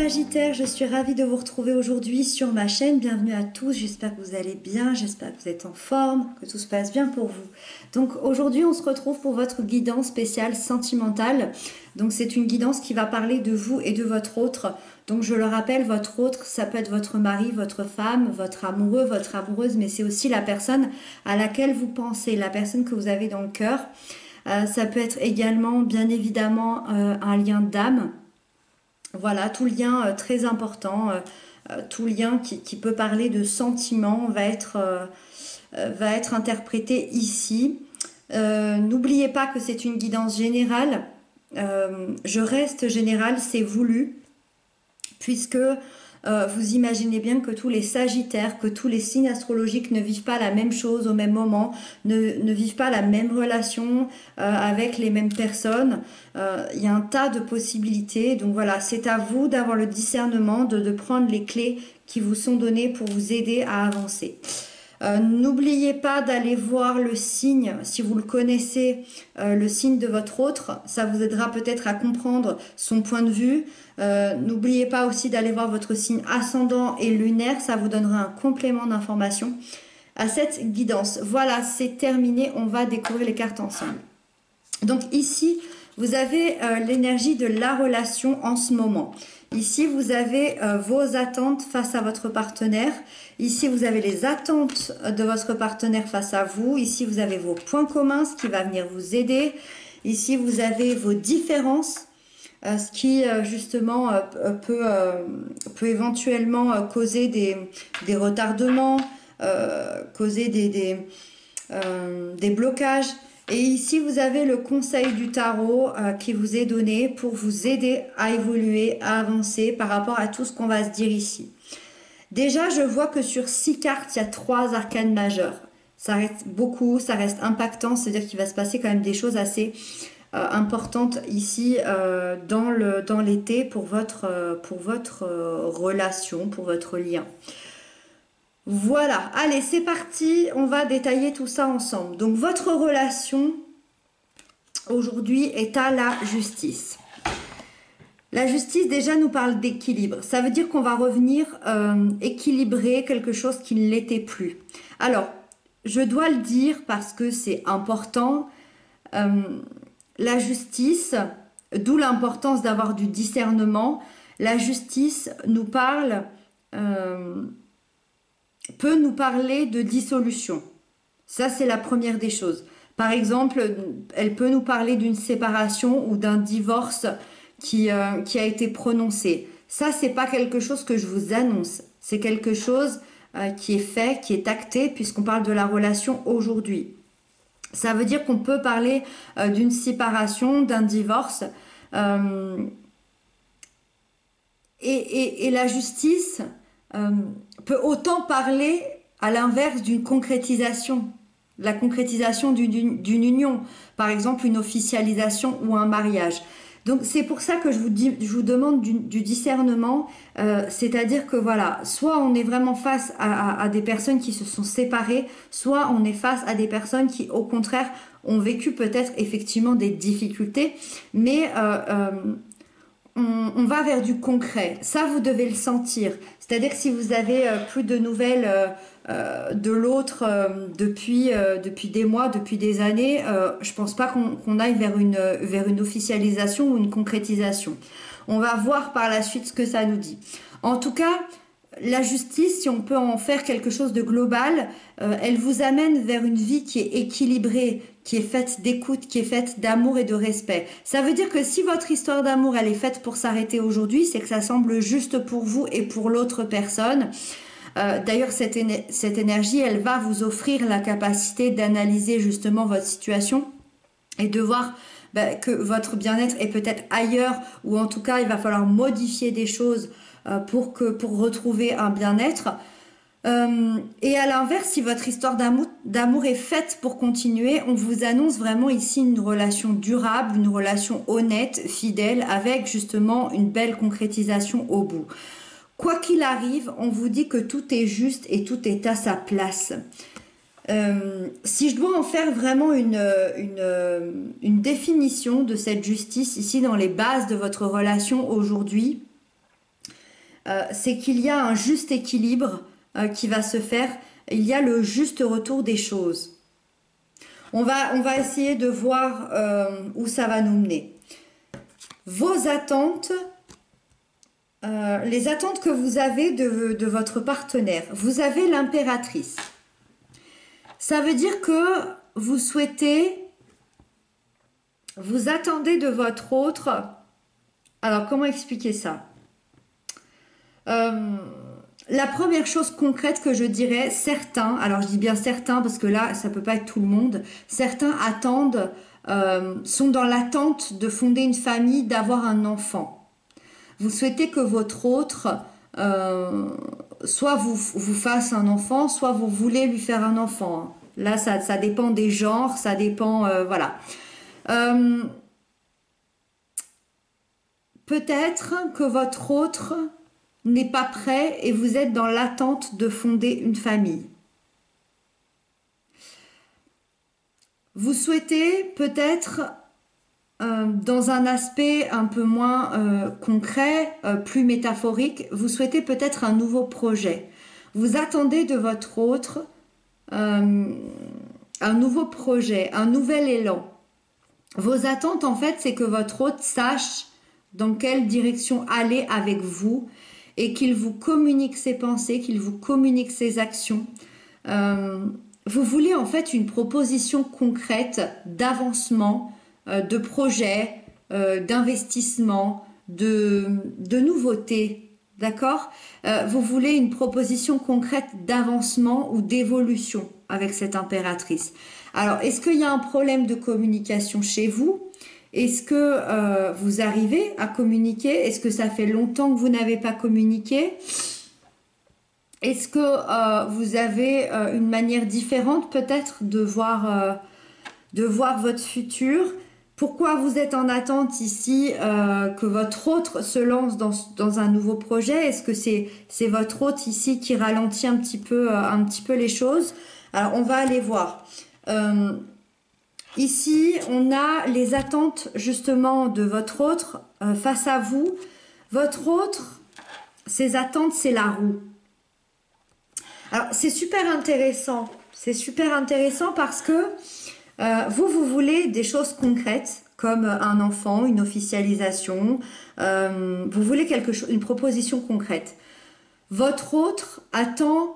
Sagittaire, je suis ravie de vous retrouver aujourd'hui sur ma chaîne. Bienvenue à tous, j'espère que vous allez bien, j'espère que vous êtes en forme, que tout se passe bien pour vous. Donc aujourd'hui, on se retrouve pour votre guidance spéciale sentimentale. Donc c'est une guidance qui va parler de vous et de votre autre. Donc je le rappelle, votre autre, ça peut être votre mari, votre femme, votre amoureux, votre amoureuse, mais c'est aussi la personne à laquelle vous pensez, la personne que vous avez dans le cœur. Ça peut être également, bien évidemment, un lien d'âme. Voilà, tout lien très important, tout lien qui peut parler de sentiments va être interprété ici. N'oubliez pas que c'est une guidance générale. Je reste générale, c'est voulu, puisque vous imaginez bien que tous les sagittaires, que tous les signes astrologiques ne vivent pas la même chose au même moment, ne vivent pas la même relation avec les mêmes personnes. Il y a un tas de possibilités. Donc voilà, c'est à vous d'avoir le discernement, de prendre les clés qui vous sont données pour vous aider à avancer. N'oubliez pas d'aller voir le signe, si vous le connaissez, le signe de votre autre, ça vous aidera peut-être à comprendre son point de vue. N'oubliez pas aussi d'aller voir votre signe ascendant et lunaire, ça vous donnera un complément d'information à cette guidance. Voilà, c'est terminé, on va découvrir les cartes ensemble. Donc ici, vous avez l'énergie de la relation en ce moment. Ici, vous avez vos attentes face à votre partenaire. Ici, vous avez les attentes de votre partenaire face à vous. Ici, vous avez vos points communs, ce qui va venir vous aider. Ici, vous avez vos différences, ce qui justement peut éventuellement causer des retardements, causer des blocages. Et ici, vous avez le conseil du tarot qui vous est donné pour vous aider à évoluer, à avancer par rapport à tout ce qu'on va se dire ici. Déjà, je vois que sur 6 cartes, il y a 3 arcanes majeures. Ça reste beaucoup, ça reste impactant, c'est-à-dire qu'il va se passer quand même des choses assez importantes ici dans l'été pour votre relation, pour votre lien. Voilà, allez, c'est parti, on va détailler tout ça ensemble. Donc, votre relation aujourd'hui est à la justice. La justice, déjà, nous parle d'équilibre. Ça veut dire qu'on va revenir équilibrer quelque chose qui ne l'était plus. Alors, je dois le dire parce que c'est important. La justice, d'où l'importance d'avoir du discernement. La justice nous parle... peut nous parler de dissolution. Ça, c'est la première des choses. Par exemple, elle peut nous parler d'une séparation ou d'un divorce qui a été prononcé. Ça, c'est pas quelque chose que je vous annonce. C'est quelque chose qui est fait, qui est acté, puisqu'on parle de la relation aujourd'hui. Ça veut dire qu'on peut parler d'une séparation, d'un divorce. Et la justice... peut autant parler à l'inverse d'une concrétisation, la concrétisation d'une union, par exemple une officialisation ou un mariage. Donc c'est pour ça que je vous demande du discernement, c'est-à-dire que voilà, soit on est vraiment face à des personnes qui se sont séparées, soit on est face à des personnes qui au contraire ont vécu peut-être effectivement des difficultés, mais on va vers du concret. Ça, vous devez le sentir. C'est-à-dire que si vous avez plus de nouvelles de l'autre depuis des mois, depuis des années, je pense pas qu'on aille vers une officialisation ou une concrétisation. On va voir par la suite ce que ça nous dit. En tout cas, la justice, si on peut en faire quelque chose de global, elle vous amène vers une vie qui est équilibrée, qui est faite d'écoute, qui est faite d'amour et de respect. Ça veut dire que si votre histoire d'amour, elle est faite pour s'arrêter aujourd'hui, c'est que ça semble juste pour vous et pour l'autre personne. D'ailleurs, cette énergie, elle va vous offrir la capacité d'analyser justement votre situation et de voir que votre bien-être est peut-être ailleurs, ou en tout cas, il va falloir modifier des choses pour retrouver un bien-être. Et à l'inverse, si votre histoire d'amour est faite pour continuer, on vous annonce vraiment ici une relation durable, une relation honnête, fidèle, avec justement une belle concrétisation au bout. Quoi qu'il arrive, on vous dit que tout est juste et tout est à sa place. Si je dois en faire vraiment une définition de cette justice ici dans les bases de votre relation aujourd'hui, c'est qu'il y a un juste équilibre qui va se faire. Il y a le juste retour des choses. On va essayer de voir où ça va nous mener. Vos attentes, les attentes que vous avez de votre partenaire. Vous avez l'impératrice. Ça veut dire que vous souhaitez, vous attendez de votre autre. Alors, comment expliquer ça? La première chose concrète que je dirais, certains, alors je dis bien certains parce que là, ça peut pas être tout le monde, certains attendent, sont dans l'attente de fonder une famille, d'avoir un enfant. Vous souhaitez que votre autre, soit vous fasse un enfant, soit vous voulez lui faire un enfant. Là, ça dépend des genres, ça dépend, voilà. Peut-être que votre autre n'est pas prêt et vous êtes dans l'attente de fonder une famille. Vous souhaitez peut-être, dans un aspect un peu moins concret, plus métaphorique, vous souhaitez peut-être un nouveau projet. Vous attendez de votre autre un nouveau projet, un nouvel élan. Vos attentes, en fait, c'est que votre autre sache dans quelle direction aller avec vous et qu'il vous communique ses pensées, qu'il vous communique ses actions. Vous voulez en fait une proposition concrète d'avancement, de projet, d'investissement, de nouveauté, d'accord? Vous voulez une proposition concrète d'avancement ou d'évolution avec cette impératrice. Alors, est-ce qu'il y a un problème de communication chez vous? Est-ce que vous arrivez à communiquer? Est-ce que ça fait longtemps que vous n'avez pas communiqué? Est-ce que vous avez une manière différente peut-être de voir votre futur? Pourquoi vous êtes en attente ici que votre autre se lance dans un nouveau projet? Est-ce que c'est votre autre ici qui ralentit un petit peu les choses? Alors, on va aller voir. Ici, on a les attentes justement de votre autre face à vous. Votre autre, ses attentes, c'est la roue. Alors, c'est super intéressant. C'est super intéressant parce que vous voulez des choses concrètes comme un enfant, une officialisation. Vous voulez quelque chose, une proposition concrète. Votre autre attend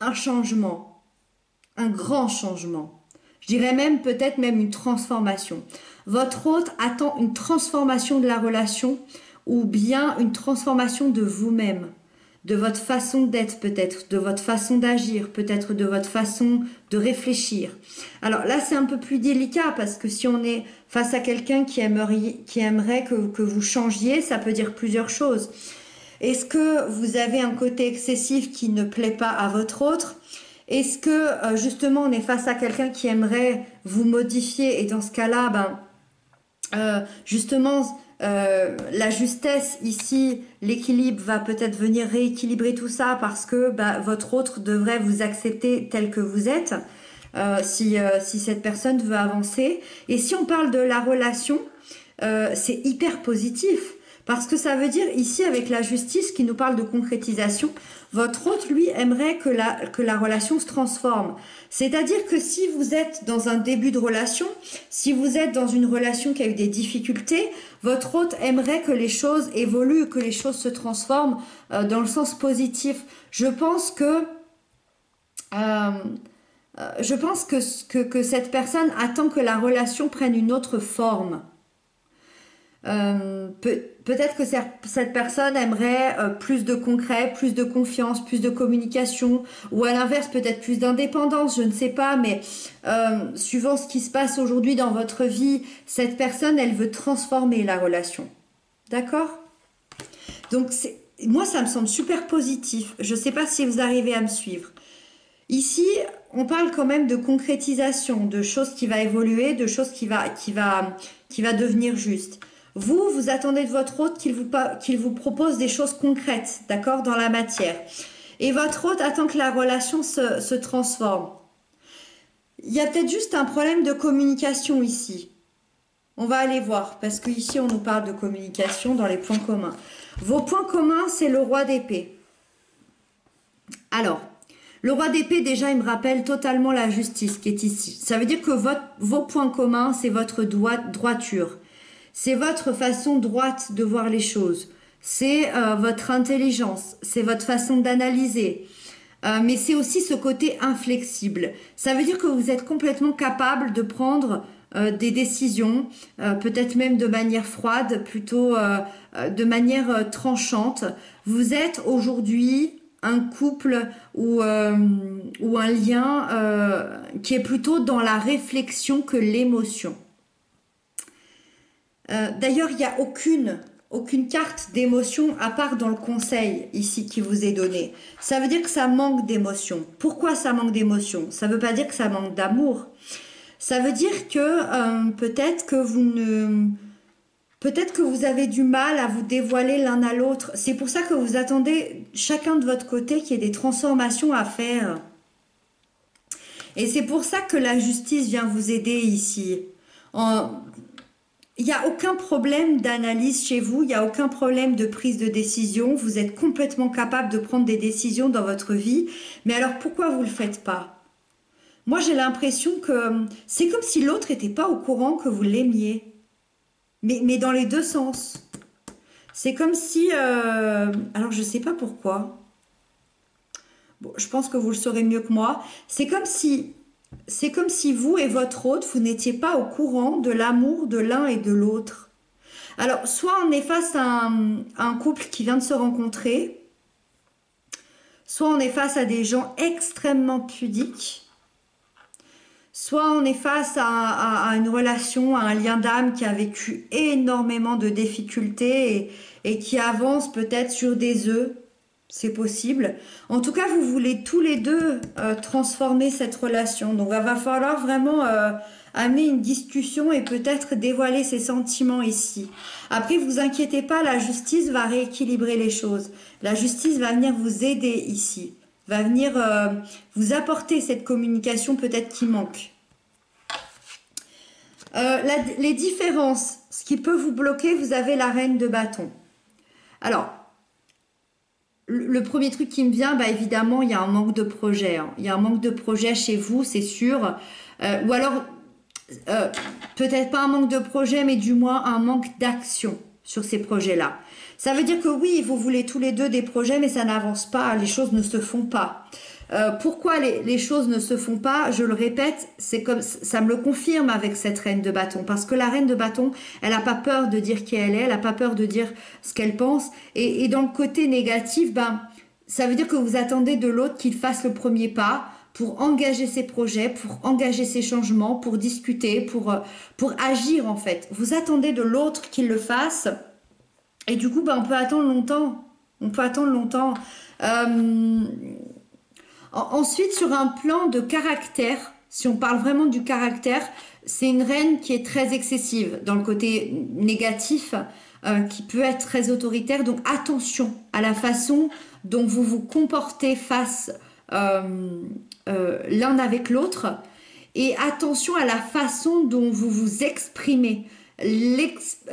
un changement, un grand changement. Je dirais même peut-être même une transformation. Votre autre attend une transformation de la relation ou bien une transformation de vous-même, de votre façon d'être peut-être, de votre façon d'agir, peut-être de votre façon de réfléchir. Alors là, c'est un peu plus délicat parce que si on est face à quelqu'un qui aimerait que vous changiez, ça peut dire plusieurs choses. Est-ce que vous avez un côté excessif qui ne plaît pas à votre autre? Est-ce que justement on est face à quelqu'un qui aimerait vous modifier et dans ce cas-là, justement la justesse ici, l'équilibre va peut-être venir rééquilibrer tout ça parce que votre autre devrait vous accepter tel que vous êtes si cette personne veut avancer. Et si on parle de la relation, c'est hyper positif. Parce que ça veut dire ici avec la justice qui nous parle de concrétisation, votre autre lui aimerait que la relation se transforme. C'est-à-dire que si vous êtes dans un début de relation, si vous êtes dans une relation qui a eu des difficultés, votre autre aimerait que les choses évoluent, que les choses se transforment dans le sens positif. Je pense que cette personne attend que la relation prenne une autre forme. Peut-être que cette personne aimerait plus de concret, plus de confiance, plus de communication, ou à l'inverse peut-être plus d'indépendance, je ne sais pas, mais suivant ce qui se passe aujourd'hui dans votre vie, cette personne, elle veut transformer la relation. D'accord? Donc moi, ça me semble super positif. Je ne sais pas si vous arrivez à me suivre. Ici, on parle quand même de concrétisation, de choses qui va évoluer, de choses qui va devenir juste. Vous attendez de votre autre qu'il vous propose des choses concrètes, d'accord, dans la matière. Et votre autre attend que la relation se transforme. Il y a peut-être juste un problème de communication ici. On va aller voir, parce qu'ici on nous parle de communication dans les points communs. Vos points communs, c'est le roi d'épée. Alors, le roi d'épée, déjà, il me rappelle totalement la justice qui est ici. Ça veut dire que vos points communs, c'est votre droiture. C'est votre façon droite de voir les choses. C'est votre intelligence. C'est votre façon d'analyser. Mais c'est aussi ce côté inflexible. Ça veut dire que vous êtes complètement capable de prendre des décisions, peut-être même de manière froide, plutôt de manière tranchante. Vous êtes aujourd'hui un couple ou un lien qui est plutôt dans la réflexion que l'émotion. D'ailleurs, il n'y a aucune carte d'émotion à part dans le conseil ici qui vous est donné. Ça veut dire que ça manque d'émotion. Pourquoi ça manque d'émotion? Ça ne veut pas dire que ça manque d'amour. Ça veut dire que peut-être que vous avez du mal à vous dévoiler l'un à l'autre. C'est pour ça que vous attendez chacun de votre côté qu'il y ait des transformations à faire. Et c'est pour ça que la justice vient vous aider ici. Il n'y a aucun problème d'analyse chez vous, il n'y a aucun problème de prise de décision. Vous êtes complètement capable de prendre des décisions dans votre vie. Mais alors pourquoi vous ne le faites pas? Moi, j'ai l'impression que c'est comme si l'autre n'était pas au courant que vous l'aimiez. Mais dans les deux sens. C'est comme si... alors, je ne sais pas pourquoi. Bon, je pense que vous le saurez mieux que moi. C'est comme si vous et votre hôte, vous n'étiez pas au courant de l'amour de l'un et de l'autre. Alors, soit on est face à un couple qui vient de se rencontrer, soit on est face à des gens extrêmement pudiques, soit on est face à une relation, à un lien d'âme qui a vécu énormément de difficultés et qui avance peut-être sur des œufs. C'est possible. En tout cas, vous voulez tous les deux transformer cette relation. Donc, il va falloir vraiment amener une discussion et peut-être dévoiler ses sentiments ici. Après, vous inquiétez pas, la justice va rééquilibrer les choses. La justice va venir vous aider ici. Va venir vous apporter cette communication peut-être qui manque. Les différences, ce qui peut vous bloquer, vous avez la reine de bâton. Alors, le premier truc qui me vient, bah évidemment, il y a un manque de projet. Hein. Il y a un manque de projet chez vous, c'est sûr. Ou alors, peut-être pas un manque de projet, mais du moins un manque d'action sur ces projets-là. Ça veut dire que oui, vous voulez tous les deux des projets, mais ça n'avance pas, les choses ne se font pas. Pourquoi les choses ne se font pas? Je le répète, c'est comme ça me le confirme avec cette reine de bâton, parce que la reine de bâton, elle n'a pas peur de dire qui elle est, elle n'a pas peur de dire ce qu'elle pense, et dans le côté négatif, ben ça veut dire que vous attendez de l'autre qu'il fasse le premier pas pour engager ses projets, pour engager ses changements, pour discuter, pour agir en fait. Vous attendez de l'autre qu'il le fasse, et du coup, ben on peut attendre longtemps. On peut attendre longtemps. Ensuite, sur un plan de caractère, si on parle vraiment du caractère, c'est une reine qui est très excessive dans le côté négatif, qui peut être très autoritaire. Donc attention à la façon dont vous vous comportez face l'un avec l'autre, et attention à la façon dont vous vous exprimez. La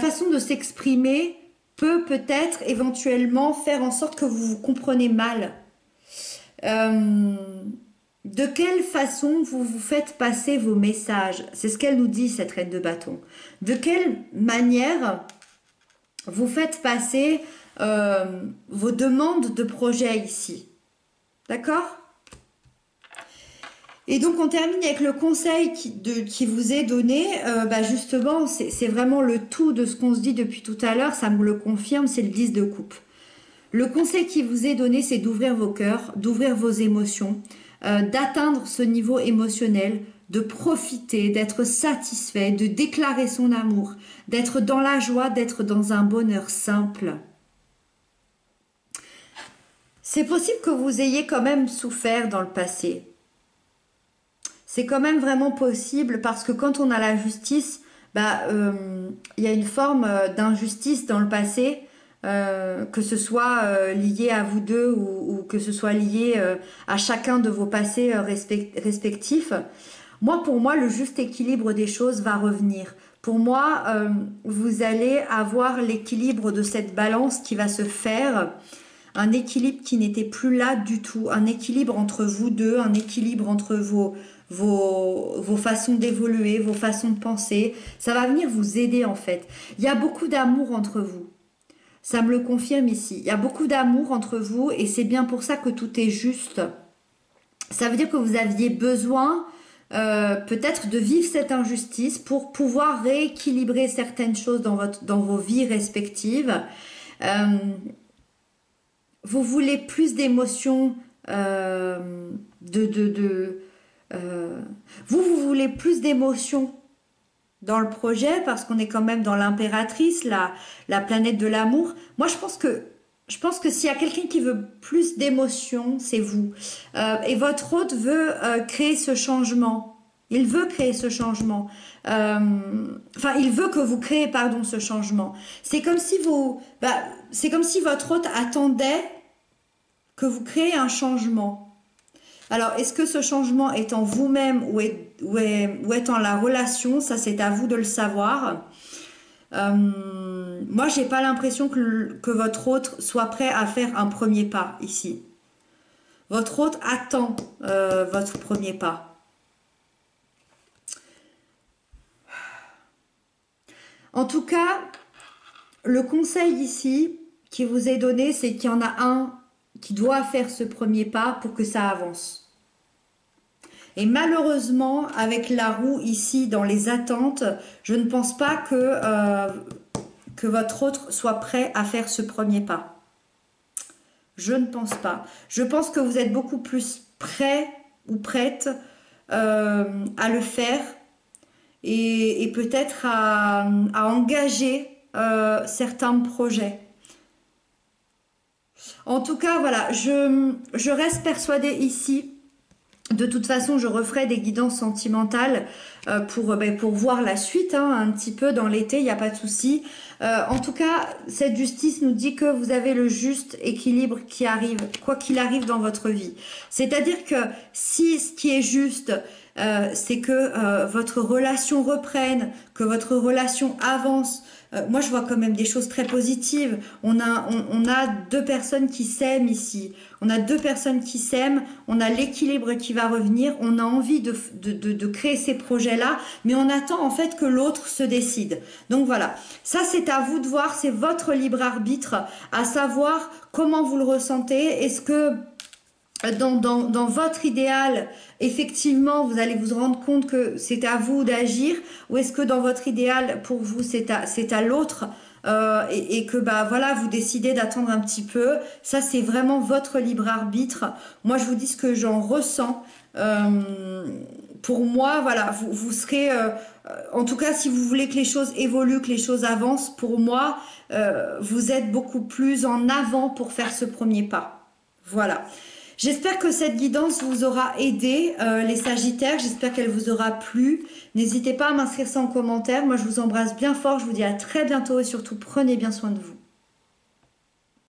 façon de s'exprimer peut-être éventuellement faire en sorte que vous vous comprenez mal. De quelle façon vous vous faites passer vos messages? C'est ce qu'elle nous dit, cette reine de bâton. De quelle manière vous faites passer vos demandes de projet ici? D'accord? Et donc on termine avec le conseil qui vous est donné. Justement, c'est vraiment le tout de ce qu'on se dit depuis tout à l'heure, ça me le confirme, c'est le 10 de coupe. Le conseil qui vous est donné, c'est d'ouvrir vos cœurs, d'ouvrir vos émotions, d'atteindre ce niveau émotionnel, de profiter, d'être satisfait, de déclarer son amour, d'être dans la joie, d'être dans un bonheur simple. C'est possible que vous ayez quand même souffert dans le passé. C'est quand même vraiment possible parce que quand on a la justice, y a une forme d'injustice dans le passé, que ce soit lié à vous deux ou que ce soit lié à chacun de vos passés respectifs. Pour moi, le juste équilibre des choses va revenir. Pour moi, vous allez avoir l'équilibre de cette balance qui va se faire, un équilibre qui n'était plus là du tout, un équilibre entre vous deux, un équilibre entre vos façons d'évoluer, vos façons de penser. Ça va venir vous aider en fait. Il y a beaucoup d'amour entre vous. Ça me le confirme ici. Il y a beaucoup d'amour entre vous et c'est bien pour ça que tout est juste. Ça veut dire que vous aviez besoin peut-être de vivre cette injustice pour pouvoir rééquilibrer certaines choses dans vos vies respectives. Euh, vous voulez plus d'émotions, euh, vous voulez plus d'émotions dans le projet parce qu'on est quand même dans l'impératrice, la planète de l'amour. Moi, je pense que s'il y a quelqu'un qui veut plus d'émotions, c'est vous. Et votre hôte veut créer ce changement. Il veut créer ce changement. Il veut que vous créez, pardon, ce changement. C'est comme si votre hôte attendait que vous créez un changement. Alors, est-ce que ce changement est en vous-même ou est en la relation? Ça, c'est à vous de le savoir. Moi, j'ai pas l'impression que votre hôte soit prêt à faire un premier pas ici. Votre hôte attend votre premier pas. En tout cas, le conseil ici qui vous est donné, c'est qu'il y en a un qui doit faire ce premier pas pour que ça avance. Et malheureusement, avec la roue ici dans les attentes, je ne pense pas que votre autre soit prêt à faire ce premier pas. Je ne pense pas. Je pense que vous êtes beaucoup plus prêt ou prête à le faire et peut-être à engager certains projets. En tout cas, voilà, je reste persuadée ici. De toute façon, je referai des guidances sentimentales pour voir la suite, hein, un petit peu dans l'été, il n'y a pas de souci. En tout cas, cette justice nous dit que vous avez le juste équilibre qui arrive, quoi qu'il arrive dans votre vie. C'est-à-dire que si ce qui est juste, c'est que votre relation reprenne, que votre relation avance. Moi, je vois quand même des choses très positives. On a deux personnes qui s'aiment ici. On a deux personnes qui s'aiment. On a l'équilibre qui va revenir. On a envie de créer ces projets-là, mais on attend en fait que l'autre se décide. Donc voilà, ça c'est à vous de voir. C'est votre libre arbitre, à savoir comment vous le ressentez. Est-ce que dans votre idéal, effectivement, vous allez vous rendre compte que c'est à vous d'agir, ou est-ce que dans votre idéal, pour vous, c'est à l'autre, et que voilà, vous décidez d'attendre un petit peu. Ça, c'est vraiment votre libre arbitre. Moi, je vous dis ce que j'en ressens. Pour moi, voilà, vous serez, en tout cas, si vous voulez que les choses évoluent, que les choses avancent, pour moi, vous êtes beaucoup plus en avant pour faire ce premier pas. Voilà. J'espère que cette guidance vous aura aidé, les Sagittaires. J'espère qu'elle vous aura plu. N'hésitez pas à m'inscrire ça en commentaire. Moi, je vous embrasse bien fort. Je vous dis à très bientôt et surtout, prenez bien soin de vous.